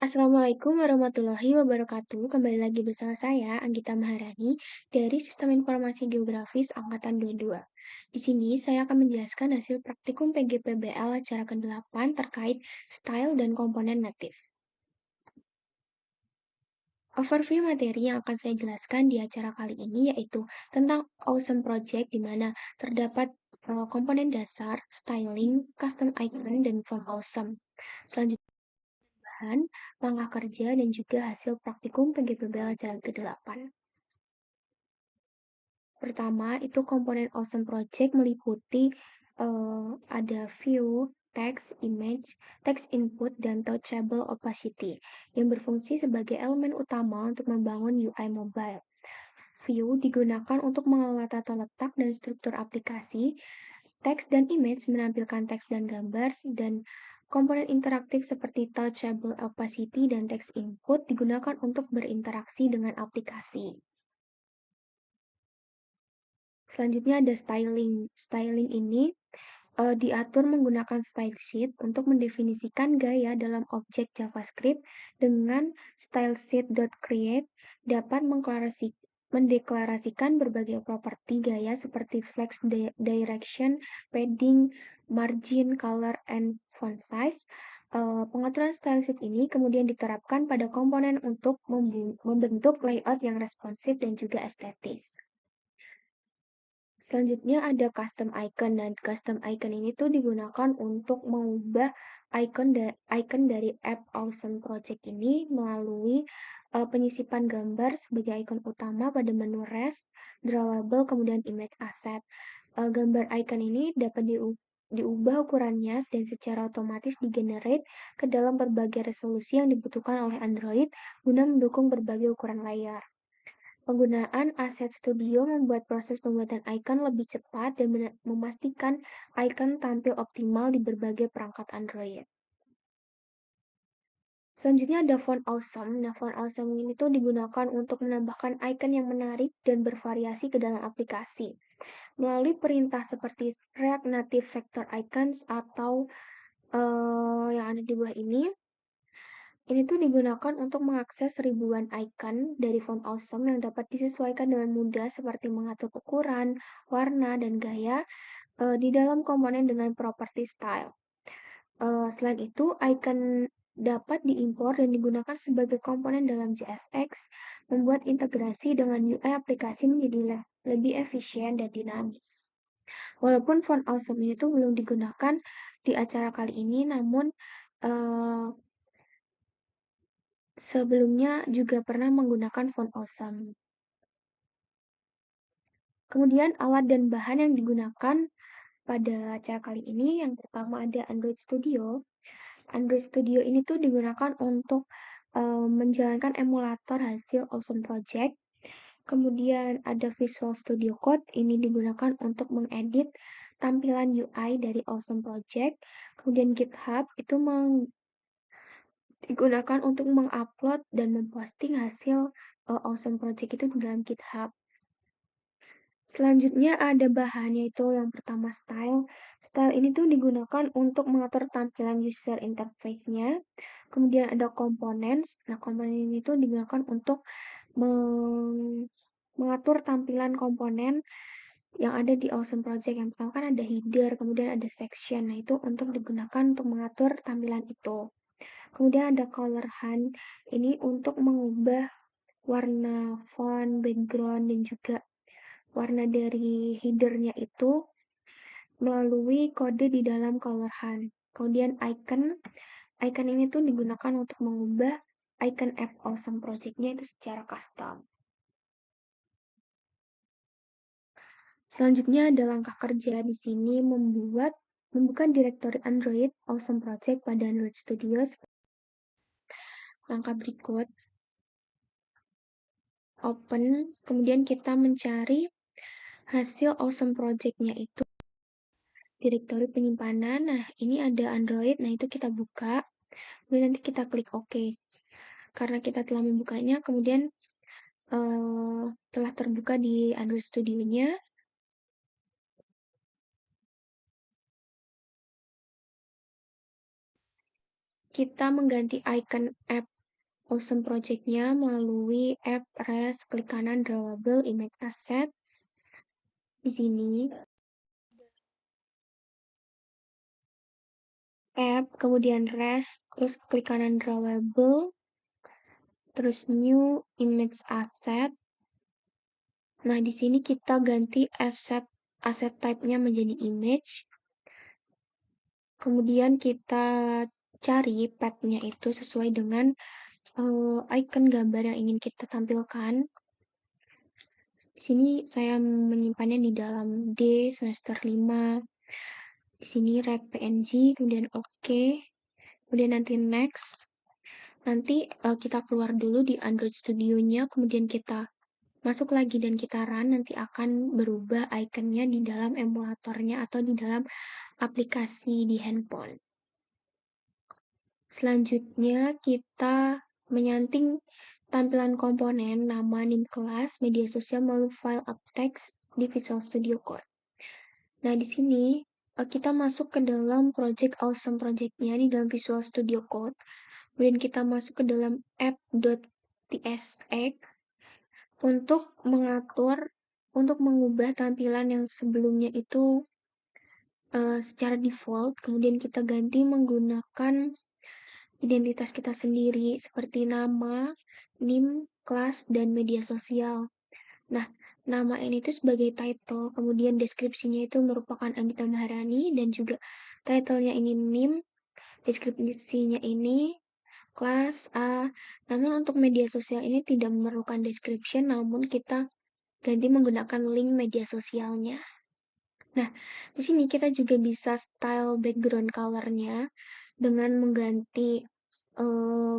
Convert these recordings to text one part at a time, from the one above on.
Assalamualaikum warahmatullahi wabarakatuh. Kembali lagi bersama saya, Anggita Maharani, dari Sistem Informasi Geografis Angkatan 22. Di sini saya akan menjelaskan hasil praktikum PGPBL acara ke-8 terkait style dan komponen natif. Overview materi yang akan saya jelaskan di acara kali ini yaitu tentang Awesome Project, di mana terdapat komponen dasar, styling, custom icon, dan font awesome. Selanjutnya, langkah kerja, dan juga hasil praktikum PGPBL acara ke-8. Pertama, itu komponen Awesome Project meliputi ada view, text, image, text input, dan touchable opacity yang berfungsi sebagai elemen utama untuk membangun UI mobile. View digunakan untuk mengelola tata letak dan struktur aplikasi. Text dan image menampilkan teks dan gambar, dan komponen interaktif seperti touchable opacity dan text input digunakan untuk berinteraksi dengan aplikasi. Selanjutnya ada styling. Styling ini diatur menggunakan style sheet untuk mendefinisikan gaya dalam objek JavaScript dengan stylesheet.create dapat mendeklarasikan berbagai properti gaya seperti flex direction, padding, margin, color, and font size. Pengaturan style sheet ini kemudian diterapkan pada komponen untuk membentuk layout yang responsif dan juga estetis. Selanjutnya ada custom icon, dan custom icon ini tuh digunakan untuk mengubah icon dari app Awesome Project ini melalui penyisipan gambar sebagai icon utama pada menu rest, drawable, kemudian image asset. Gambar icon ini dapat diubah ukurannya dan secara otomatis digenerate ke dalam berbagai resolusi yang dibutuhkan oleh Android guna mendukung berbagai ukuran layar. Penggunaan Asset Studio membuat proses pembuatan icon lebih cepat dan memastikan icon tampil optimal di berbagai perangkat Android. Selanjutnya ada Font Awesome. Nah, Font Awesome ini tuh digunakan untuk menambahkan icon yang menarik dan bervariasi ke dalam aplikasi. Melalui perintah seperti React Native Vector Icons atau yang ada di bawah ini tuh digunakan untuk mengakses ribuan icon dari Font Awesome yang dapat disesuaikan dengan mudah seperti mengatur ukuran, warna, dan gaya di dalam komponen dengan properti style. Selain itu, icon dapat diimpor dan digunakan sebagai komponen dalam JSX, membuat integrasi dengan UI aplikasi menjadi lebih efisien dan dinamis. Walaupun Font Awesome ini tuh belum digunakan di acara kali ini, namun sebelumnya juga pernah menggunakan Font Awesome. Kemudian alat dan bahan yang digunakan pada acara kali ini, yang pertama ada Android Studio. Android Studio ini tuh digunakan untuk menjalankan emulator hasil Awesome Project. Kemudian ada Visual Studio Code, ini digunakan untuk mengedit tampilan UI dari Awesome Project. Kemudian GitHub itu digunakan untuk mengupload dan memposting hasil Awesome Project itu di dalam GitHub. Selanjutnya ada bahan, yaitu yang pertama style. Style ini tuh digunakan untuk mengatur tampilan user interface-nya. Kemudian ada components. Nah, komponen ini tuh digunakan untuk mengatur tampilan komponen yang ada di Awesome Project. Yang pertama kan ada header, kemudian ada section. Nah, itu untuk digunakan untuk mengatur tampilan itu. Kemudian ada color hunt. Ini untuk mengubah warna font, background, dan juga warna dari header-nya itu melalui kode di dalam color hunt. Kemudian icon ini tuh digunakan untuk mengubah icon app Awesome Project-nya itu secara custom. Selanjutnya ada langkah kerja. Di sini membuka direktori Android Awesome Project pada Android Studio. Langkah berikut, open, kemudian kita mencari hasil Awesome Project-nya itu direktori penyimpanan. Nah, ini ada Android. Nah, itu kita buka. Kemudian nanti kita klik OK. Karena kita telah membukanya, kemudian telah terbuka di Android Studio-nya. Kita mengganti icon app Awesome Project-nya melalui app REST, klik kanan drawable image asset. Di sini, app, kemudian REST, terus klik kanan drawable, terus new image asset. Nah, di sini kita ganti asset type-nya menjadi image. Kemudian kita cari path-nya itu sesuai dengan icon gambar yang ingin kita tampilkan. Di sini saya menyimpannya di dalam D semester 5. Di sini rec PNG, kemudian OK. Kemudian nanti next. Nanti kita keluar dulu di Android Studio-nya, kemudian kita masuk lagi dan kita run, nanti akan berubah ikonnya di dalam emulatornya atau di dalam aplikasi di handphone. Selanjutnya kita menyanting tampilan komponen, nama, nim kelas, media sosial melalui file up text di Visual Studio Code. Nah, di sini kita masuk ke dalam project Awesome Project-nya di dalam Visual Studio Code. Kemudian kita masuk ke dalam app.tsx untuk mengubah tampilan yang sebelumnya itu secara default, kemudian kita ganti menggunakan identitas kita sendiri seperti nama, nim, kelas, dan media sosial. Nah, nama ini itu sebagai title, kemudian deskripsinya itu merupakan Anggita Maharani, dan juga titlenya ini nim, deskripsinya ini kelas A. Namun untuk media sosial ini tidak memerlukan description, namun kita ganti menggunakan link media sosialnya. Nah, di sini kita juga bisa style background color-nya dengan mengganti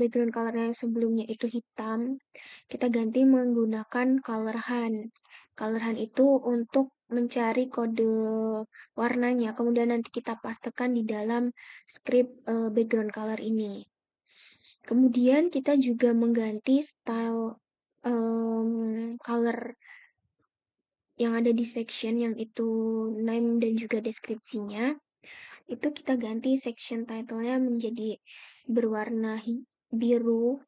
background color-nya yang sebelumnya itu hitam. Kita ganti menggunakan color hunt. Color hunt itu untuk mencari kode warnanya, kemudian nanti kita pastekan di dalam script background color ini. Kemudian kita juga mengganti style color yang ada di section yang itu name dan juga deskripsinya. Itu kita ganti section title-nya menjadi berwarna biru,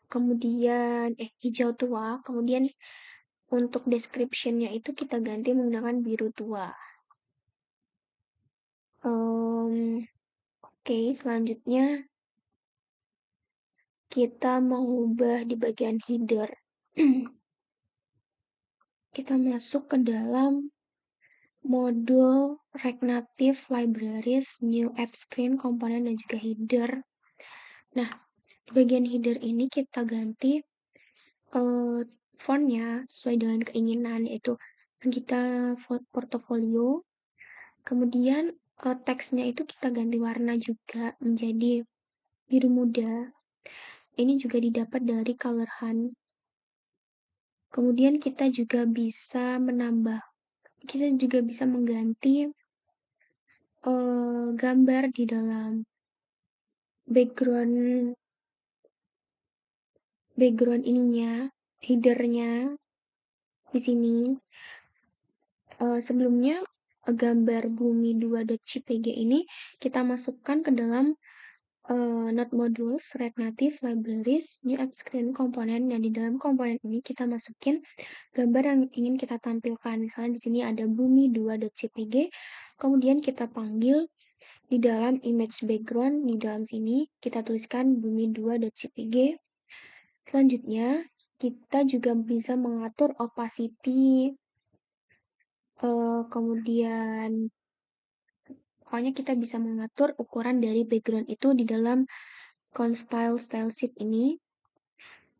kemudian hijau tua, kemudian untuk description-nya itu kita ganti menggunakan biru tua. Oke, selanjutnya kita mengubah di bagian header. Kita masuk ke dalam modul React Native Libraries, New App Screen, komponen, dan juga header. Nah, di bagian header ini kita ganti fontnya sesuai dengan keinginan, yaitu kita portofolio. Kemudian teksnya itu kita ganti warna juga menjadi biru muda. Ini juga didapat dari color hunt. Kemudian kita juga bisa mengganti gambar di dalam background ininya, headernya di sini. Sebelumnya gambar bumi 2.jpg ini kita masukkan ke dalam node modules React Native Libraries New App Screen komponen, dan di dalam komponen ini kita masukin gambar yang ingin kita tampilkan. Misalnya di sini ada bumi 2.jpg, kemudian kita panggil di dalam image background, di dalam sini kita tuliskan bumi 2.jpg. Selanjutnya kita juga bisa mengatur opacity, kemudian pokoknya kita bisa mengatur ukuran dari background itu di dalam style sheet ini.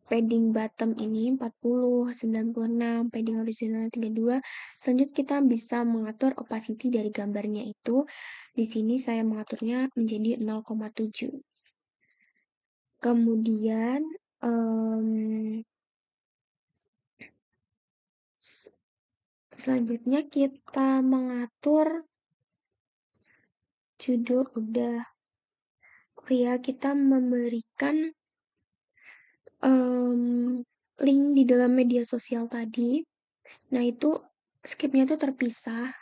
Padding bottom ini 40, 96, padding horizontal 32. Selanjutnya kita bisa mengatur opacity dari gambarnya itu. Di sini saya mengaturnya menjadi 0,7. Kemudian selanjutnya kita mengatur judul udah. Oh ya, kita memberikan link di dalam media sosial tadi. Nah, itu script-nya itu terpisah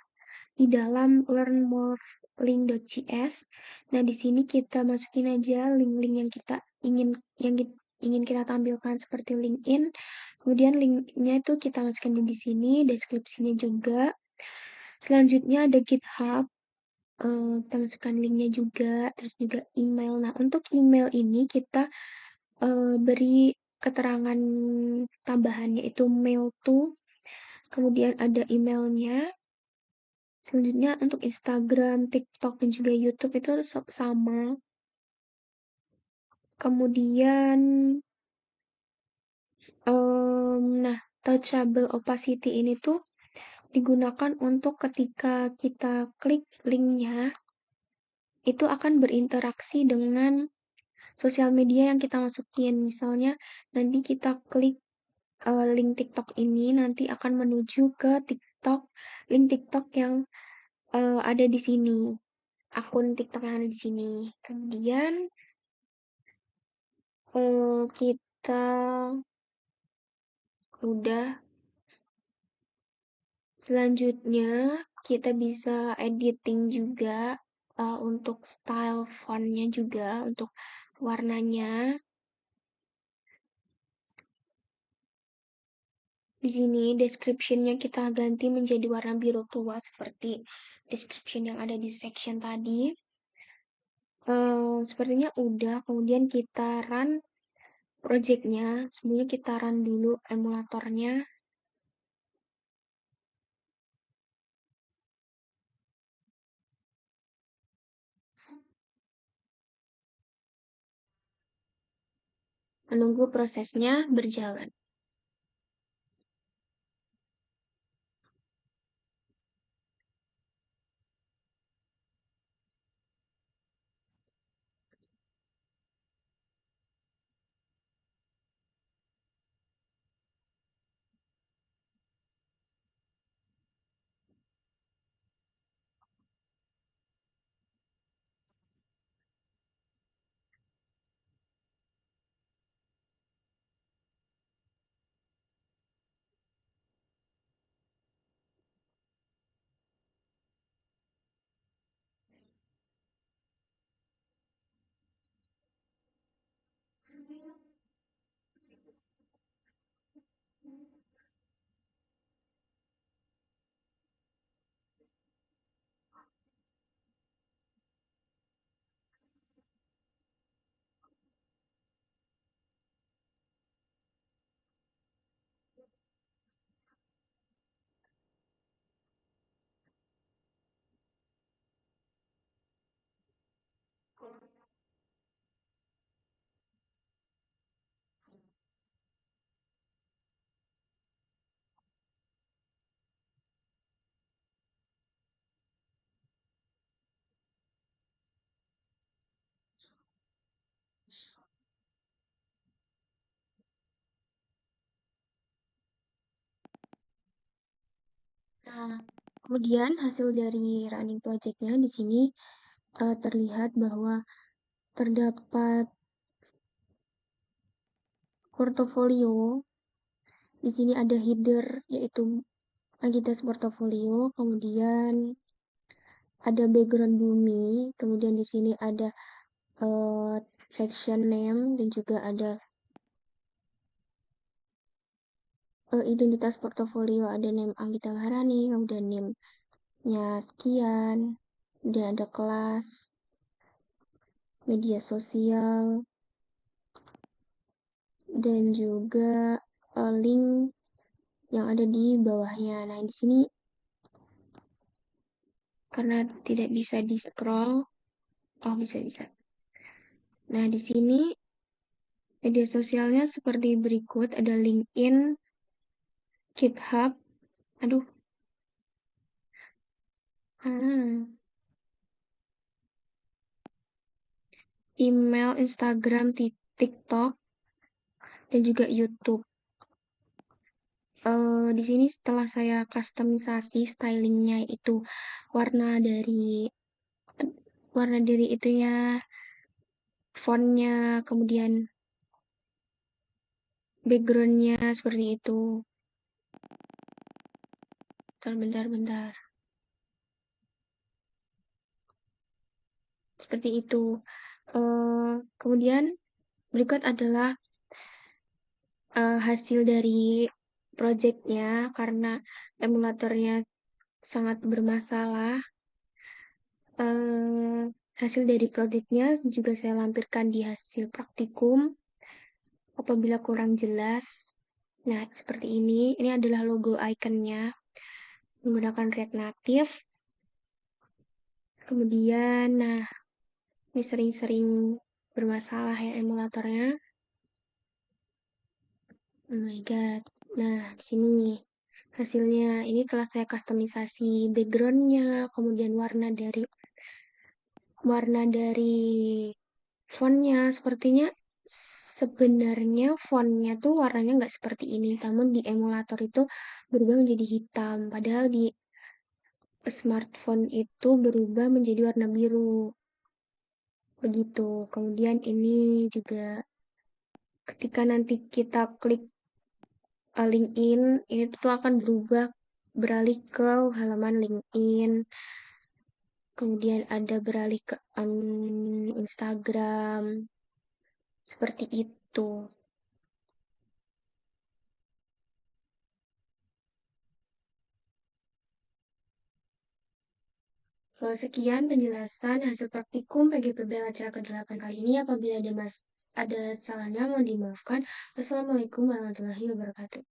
di dalam learn more link.js. Nah, di sini kita masukin aja link-link yang kita ingin, ingin kita tampilkan seperti LinkedIn. Kemudian linknya itu kita masukkan di sini, deskripsinya juga. Selanjutnya ada GitHub, kita masukkan linknya juga, terus juga email. Nah, untuk email ini kita beri keterangan tambahan yaitu mail to, kemudian ada emailnya. Selanjutnya untuk Instagram, TikTok, dan juga YouTube itu sama. Kemudian, nah, touchable opacity ini tuh digunakan untuk ketika kita klik linknya, itu akan berinteraksi dengan sosial media yang kita masukin. Misalnya, nanti kita klik link TikTok ini, nanti akan menuju ke TikTok, link TikTok yang ada di sini, akun TikTok yang ada di sini. Kemudian, kita udah. Selanjutnya, kita bisa editing juga untuk style fontnya juga, untuk warnanya. Di sini description-nya kita ganti menjadi warna biru tua seperti description yang ada di section tadi. Sepertinya udah, kemudian kita run project-nya. Sebelumnya kita run dulu emulatornya. Menunggu prosesnya berjalan. Nah, kemudian hasil dari running project-nya di sini terlihat bahwa terdapat portofolio. Di sini ada header yaitu Agitas portofolio, kemudian ada background bumi, kemudian di sini ada section name dan juga ada identitas portofolio, ada name Anggita Maharani, kemudian name-nya sekian, dan ada kelas, media sosial, dan juga link yang ada di bawahnya. Nah, di sini karena tidak bisa di-scroll, oh bisa. Nah, di sini media sosialnya seperti berikut, ada LinkedIn, GitHub, aduh, email, Instagram, TikTok, dan juga YouTube. Di sini setelah saya customisasi stylingnya itu warna dari itunya, fontnya, kemudian backgroundnya seperti itu. Bentar. Seperti itu. Kemudian berikut adalah hasil dari projectnya karena emulatornya sangat bermasalah. Eh, Hasil dari projectnya juga saya lampirkan di hasil praktikum apabila kurang jelas. Nah, seperti ini. Ini adalah logo ikonnya menggunakan React Native. Kemudian, nah, ini sering-sering bermasalah ya emulatornya. Oh my god. Nah, di sini hasilnya. Ini telah saya customisasi backgroundnya, kemudian warna dari fontnya. Sepertinya sebenarnya fontnya tuh warnanya nggak seperti ini, namun di emulator itu berubah menjadi hitam. Padahal di smartphone itu berubah menjadi warna biru. Begitu. Kemudian ini juga ketika nanti kita klik LinkedIn, ini tuh akan berubah beralih ke halaman LinkedIn. Kemudian ada beralih ke Instagram. Seperti itu. Sekian penjelasan hasil praktikum PGPBL acara ke-8 kali ini. Apabila ada salahnya mohon dimaafkan. Wassalamualaikum warahmatullahi wabarakatuh.